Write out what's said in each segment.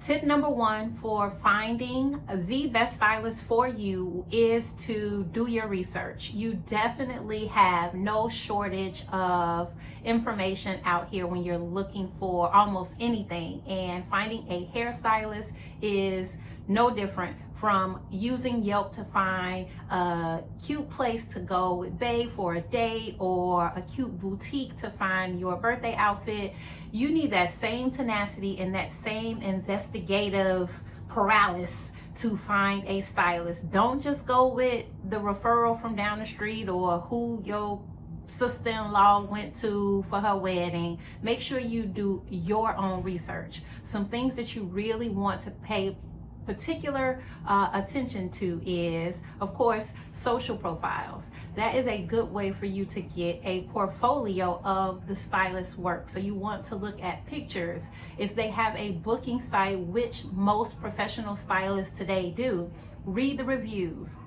Tip number one for finding the best stylist for you is to do your research. You definitely have no shortage of information out here when you're looking for almost anything, and finding a hairstylist is no different from using Yelp to find a cute place to go with bae for a date, or a cute boutique to find your birthday outfit. You need that same tenacity and that same investigative paralysis to find a stylist. Don't just go with the referral from down the street or who your sister-in-law went to for her wedding. Make sure you do your own research. Some things that you really want to pay particular attention to is, of course, social profiles. That is a good way for you to get a portfolio of the stylist's work. So you want to look at pictures. If they have a booking site, which most professional stylists today do, read the reviews.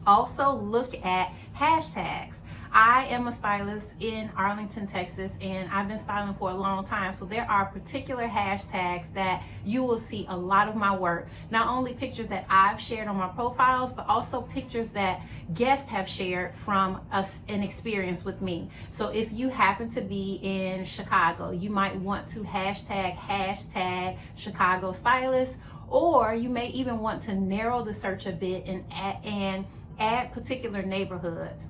Also look at hashtags. I am a stylist in Arlington, Texas, and I've been styling for a long time. So there are particular hashtags that you will see a lot of my work. Not only pictures that I've shared on my profiles, but also pictures that guests have shared from an experience with me. So if you happen to be in Chicago, you might want to hashtag Chicago stylist, or you may even want to narrow the search a bit and add particular neighborhoods.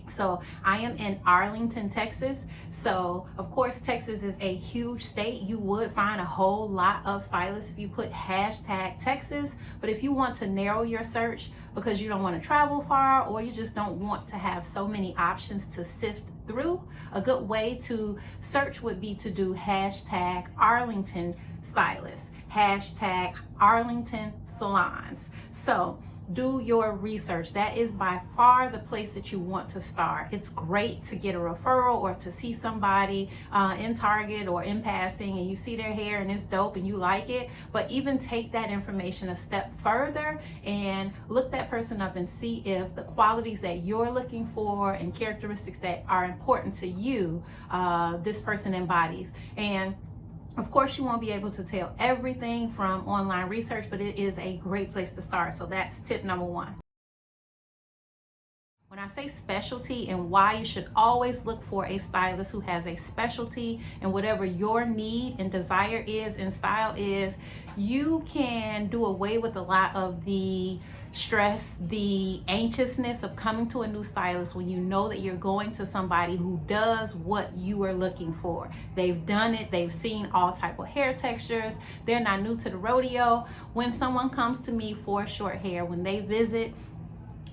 So I am in Arlington, Texas. So of course, Texas is a huge state. You would find a whole lot of stylists if you put hashtag Texas. But if you want to narrow your search because you don't want to travel far, or you just don't want to have so many options to sift through, a good way to search would be to do hashtag Arlington stylist, hashtag Arlington salons. So do your research. That is by far the place that you want to start. It's great to get a referral or to see somebody in Target or in passing, and you see their hair and it's dope and you like it, but even take that information a step further and look that person up and see if the qualities that you're looking for and characteristics that are important to you, this person embodies. And of course, you won't be able to tell everything from online research, but it is a great place to start. So that's tip number one. When I say specialty and why you should always look for a stylist who has a specialty in whatever your need and desire is and style is, you can do away with a lot of the stress, the anxiousness of coming to a new stylist when you know that you're going to somebody who does what you are looking for. They've done it, they've seen all type of hair textures, they're not new to the rodeo. When someone comes to me for short hair, when they visit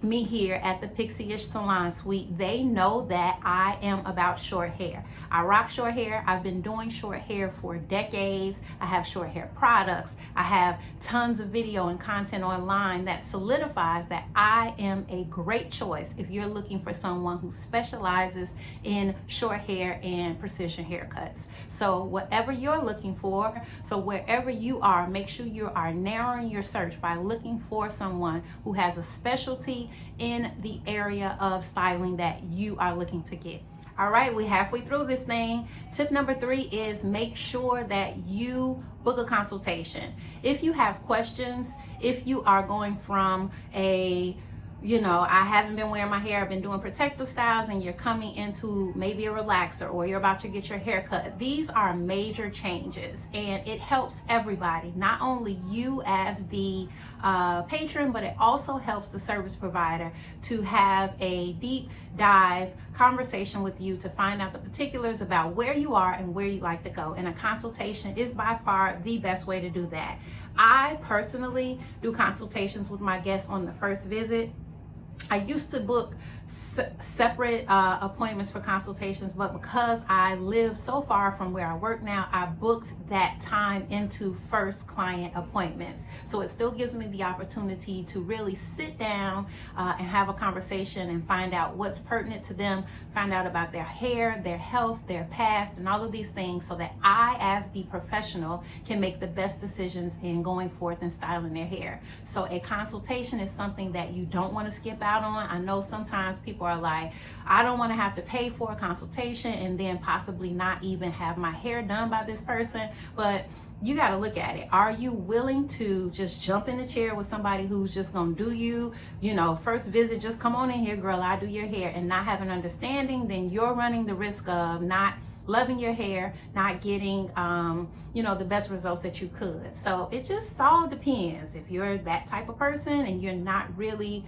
me here at the Pixie-ish Salon Suite, they know that I am about short hair. I rock short hair. I've been doing short hair for decades. I have short hair products. I have tons of video and content online that solidifies that I am a great choice if you're looking for someone who specializes in short hair and precision haircuts. So whatever you're looking for, so wherever you are, make sure you are narrowing your search by looking for someone who has a specialty in the area of styling that you are looking to get. All right, we're halfway through this thing. Tip number 3 is make sure that you book a consultation. If you have questions, if you are going from I haven't been wearing my hair, I've been doing protective styles, and you're coming into maybe a relaxer, or you're about to get your hair cut. These are major changes, and it helps everybody, not only you as the patron, but it also helps the service provider to have a deep dive conversation with you to find out the particulars about where you are and where you like to go. And a consultation is by far the best way to do that. I personally do consultations with my guests on the first visit. I used to book separate appointments for consultations, but because I live so far from where I work now, I booked that time into first client appointments. So it still gives me the opportunity to really sit down and have a conversation and find out what's pertinent to them, find out about their hair, their health, their past, and all of these things, so that I, as the professional, can make the best decisions in going forth and styling their hair. So a consultation is something that you don't want to skip out on. I know sometimes people are like, I don't want to have to pay for a consultation and then possibly not even have my hair done by this person. But you got to look at it. Are you willing to just jump in the chair with somebody who's just going to do you, first visit, just come on in here, girl, I do your hair, and not have an understanding? Then you're running the risk of not loving your hair, not getting, the best results that you could. So it just all depends. If you're that type of person and you're not really,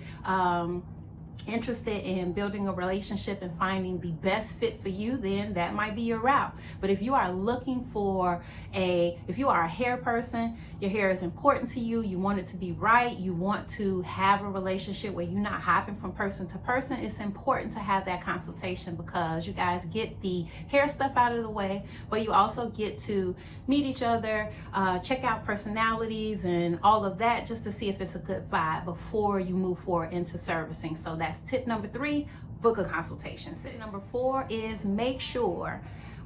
interested in building a relationship and finding the best fit for you, then that might be your route. But if you are looking for if you are a hair person, your hair is important to you, you want it to be right, you want to have a relationship where you're not hopping from person to person, it's important to have that consultation, because you guys get the hair stuff out of the way, but you also get to meet each other, check out personalities and all of that, just to see if it's a good vibe before you move forward into servicing. So that's tip number 3, book a consultation. Tip number 4 is make sure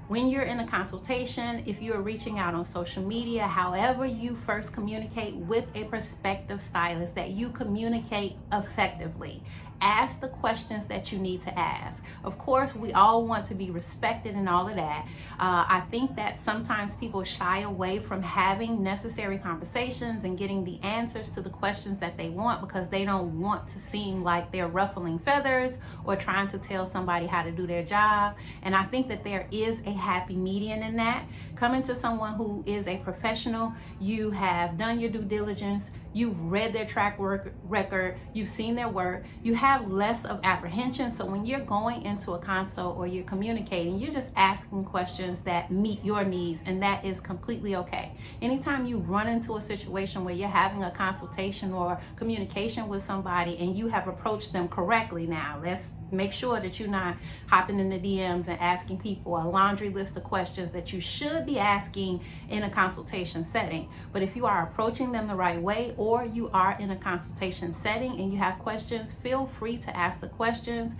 when you're in a consultation, if you're reaching out on social media, however you first communicate with a prospective stylist, that you communicate effectively. Ask the questions that you need to ask. Of course, we all want to be respected and all of that. I think that sometimes people shy away from having necessary conversations and getting the answers to the questions that they want, because they don't want to seem like they're ruffling feathers or trying to tell somebody how to do their job. And I think that there is a happy median in that. Coming to someone who is a professional, you have done your due diligence, you've read their track record, you've seen their work, you have less of apprehension. So when you're going into a consult or you're communicating, you're just asking questions that meet your needs, and that is completely okay. Anytime you run into a situation where you're having a consultation or communication with somebody and you have approached them correctly, now let's make sure that you're not hopping in the DMs and asking people a laundry list of questions that you should be asking in a consultation setting. But if you are approaching them the right way, or you are in a consultation setting and you have questions, feel free to ask the questions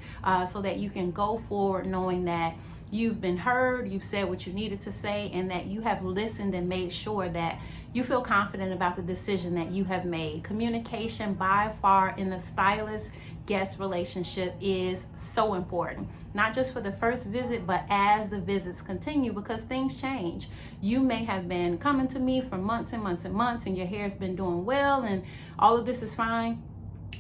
so that you can go forward knowing that you've been heard, you've said what you needed to say, and that you have listened and made sure that you feel confident about the decision that you have made. Communication by far in the stylist guest relationship is so important, not just for the first visit, but as the visits continue, because things change. You may have been coming to me for months and months and months, and your hair's been doing well and all of this is fine,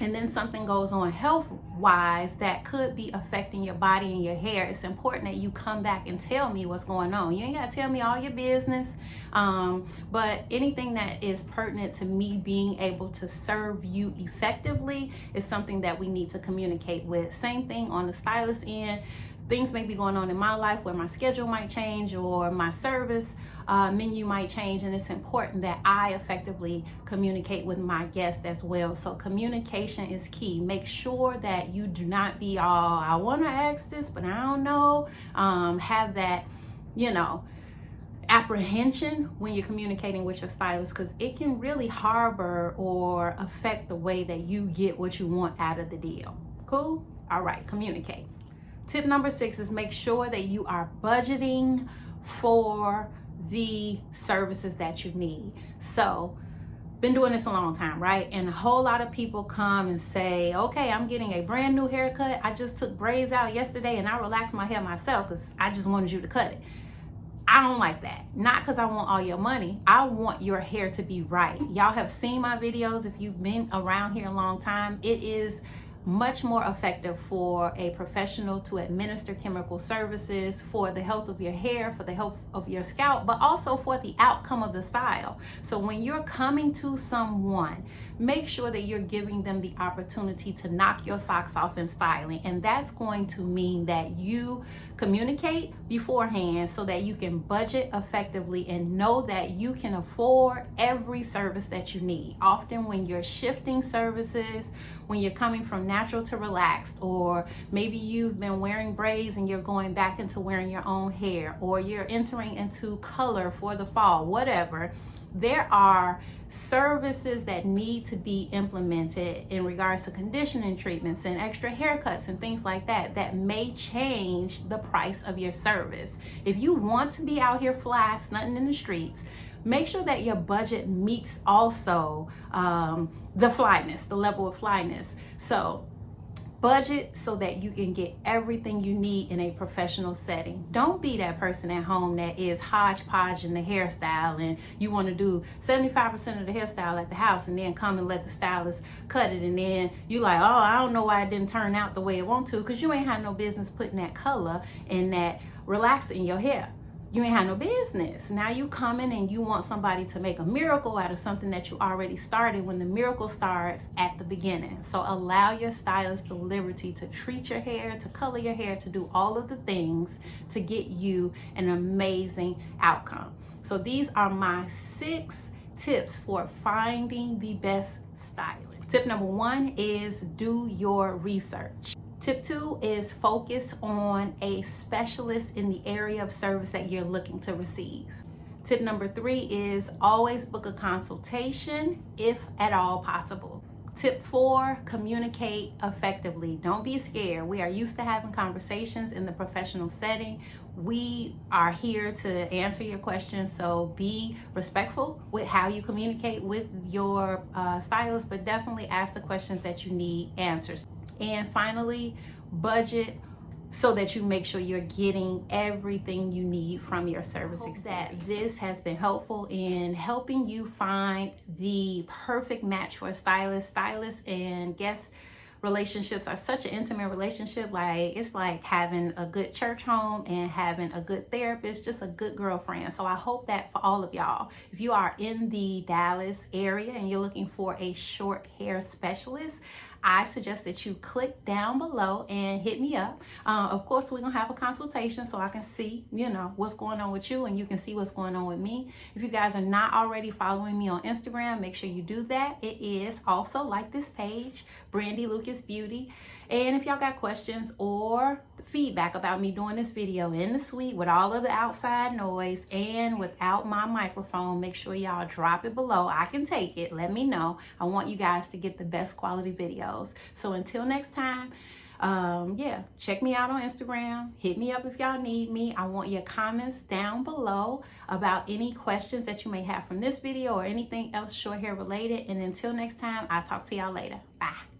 and then something goes on health-wise that could be affecting your body and your hair. It's important that you come back and tell me what's going on. You ain't got to tell me all your business, but anything that is pertinent to me being able to serve you effectively is something that we need to communicate with. Same thing on the stylist end. Things may be going on in my life where my schedule might change or my service menu might change, and it's important that I effectively communicate with my guests as well. So communication is key. Make sure that you do not be all, I want to ask this, but I don't know. Have that, apprehension when you're communicating with your stylist, because it can really harbor or affect the way that you get what you want out of the deal. Cool? All right, communicate. Tip number 6 is make sure that you are budgeting for the services that you need. So, been doing this a long time, right? And a whole lot of people come and say, okay, I'm getting a brand new haircut. I just took braids out yesterday and I relaxed my hair myself because I just wanted you to cut it. I don't like that. Not because I want all your money. I want your hair to be right. Y'all have seen my videos. If you've been around here a long time, it is much more effective for a professional to administer chemical services for the health of your hair, for the health of your scalp, but also for the outcome of the style. So when you're coming to someone, make sure that you're giving them the opportunity to knock your socks off in styling. And that's going to mean that you communicate beforehand so that you can budget effectively and know that you can afford every service that you need. Often when you're shifting services, when you're coming from natural to relaxed, or maybe you've been wearing braids and you're going back into wearing your own hair, or you're entering into color for the fall, whatever, there are services that need to be implemented in regards to conditioning treatments and extra haircuts and things like that that may change the price of your service. If you want to be out here fly stunting in the streets, make sure that your budget meets also the flyness, the level of flyness. So Budget so that you can get everything you need in a professional setting. Don't be that person at home that is hodgepodge in the hairstyle and you want to do 75% of the hairstyle at the house and then come and let the stylist cut it, and then you like, oh, I don't know why it didn't turn out the way it want to, because you ain't had no business putting that color and that relaxer in your hair. You ain't had no business. Now you coming and you want somebody to make a miracle out of something that you already started, when the miracle starts at the beginning. So allow your stylist the liberty to treat your hair, to color your hair, to do all of the things to get you an amazing outcome. So these are my 6 tips for finding the best stylist. Tip number 1 is do your research. Tip 2 is focus on a specialist in the area of service that you're looking to receive. Tip number 3 is always book a consultation if at all possible. Tip 4, communicate effectively. Don't be scared. We are used to having conversations in the professional setting. We are here to answer your questions, so be respectful with how you communicate with your stylist, but definitely ask the questions that you need answers. And finally, budget so that you make sure you're getting everything you need from your service. I hope that this has been helpful in helping you find the perfect match for a stylist. Stylists and guest relationships are such an intimate relationship. Like, it's like having a good church home and having a good therapist, just a good girlfriend. So I hope that for all of y'all, if you are in the Dallas area and you're looking for a short hair specialist, I suggest that you click down below and hit me up. Of course, we're gonna have a consultation so I can see, what's going on with you and you can see what's going on with me. If you guys are not already following me on Instagram, make sure you do that. It is also, like this page, Brandy Lucas Beauty. And if y'all got questions or feedback about me doing this video in the suite with all of the outside noise and without my microphone, make sure y'all drop it below. I can take it. Let me know. I want you guys to get the best quality videos. So until next time, check me out on Instagram. Hit me up if y'all need me. I want your comments down below about any questions that you may have from this video or anything else short hair related. And until next time, I'll talk to y'all later. Bye.